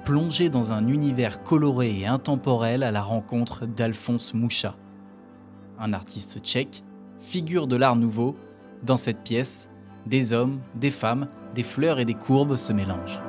plongez dans un univers coloré et intemporel à la rencontre d'Alphonse Mucha. Un artiste tchèque, figure de l'Art Nouveau, dans cette pièce, des hommes, des femmes, des fleurs et des courbes se mélangent.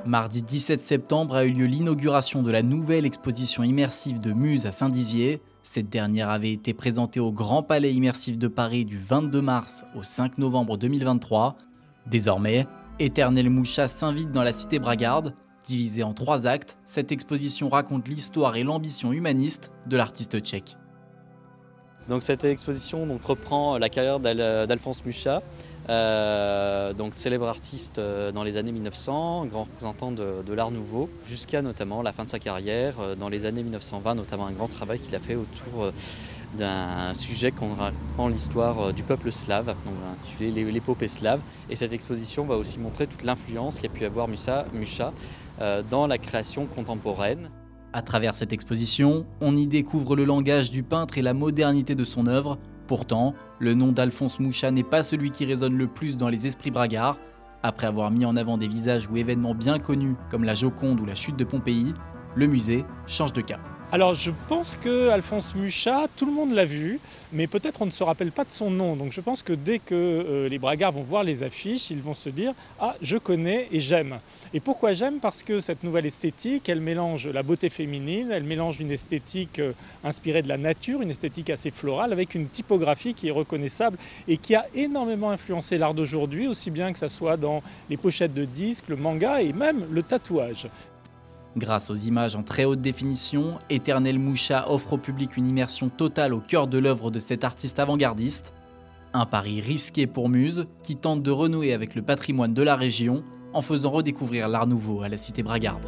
Mardi 17 septembre a eu lieu l'inauguration de la nouvelle exposition immersive de Muse à Saint-Dizier. Cette dernière avait été présentée au Grand Palais Immersif de Paris du 22 mars au 5 novembre 2023. Désormais, Éternel Mucha s'invite dans la cité bragarde. Divisée en 3 actes, cette exposition raconte l'histoire et l'ambition humaniste de l'artiste tchèque. Donc cette exposition reprend la carrière d'Alphonse Mucha, célèbre artiste dans les années 1900, grand représentant de l'Art Nouveau, jusqu'à notamment la fin de sa carrière, dans les années 1920, notamment un grand travail qu'il a fait autour d'un sujet qu'on raconte l'histoire du peuple slave, l'épopée slave. Et cette exposition va aussi montrer toute l'influence qu'a pu avoir Mucha dans la création contemporaine. À travers cette exposition, on y découvre le langage du peintre et la modernité de son œuvre. Pourtant, le nom d'Alphonse Mucha n'est pas celui qui résonne le plus dans les esprits bragards. Après avoir mis en avant des visages ou événements bien connus comme la Joconde ou la chute de Pompéi, le musée change de cap. Alors je pense que Alphonse Mucha, tout le monde l'a vu, mais peut-être on ne se rappelle pas de son nom. Donc je pense que dès que les bragards vont voir les affiches, ils vont se dire « Ah, je connais et j'aime ». Et pourquoi j'aime? Parce que cette nouvelle esthétique, elle mélange la beauté féminine, elle mélange une esthétique inspirée de la nature, une esthétique assez florale, avec une typographie qui est reconnaissable et qui a énormément influencé l'art d'aujourd'hui, aussi bien que ce soit dans les pochettes de disques, le manga et même le tatouage. Grâce aux images en très haute définition, Éternel Mucha offre au public une immersion totale au cœur de l'œuvre de cet artiste avant-gardiste. Un pari risqué pour Muse, qui tente de renouer avec le patrimoine de la région en faisant redécouvrir l'Art Nouveau à la cité bragarde.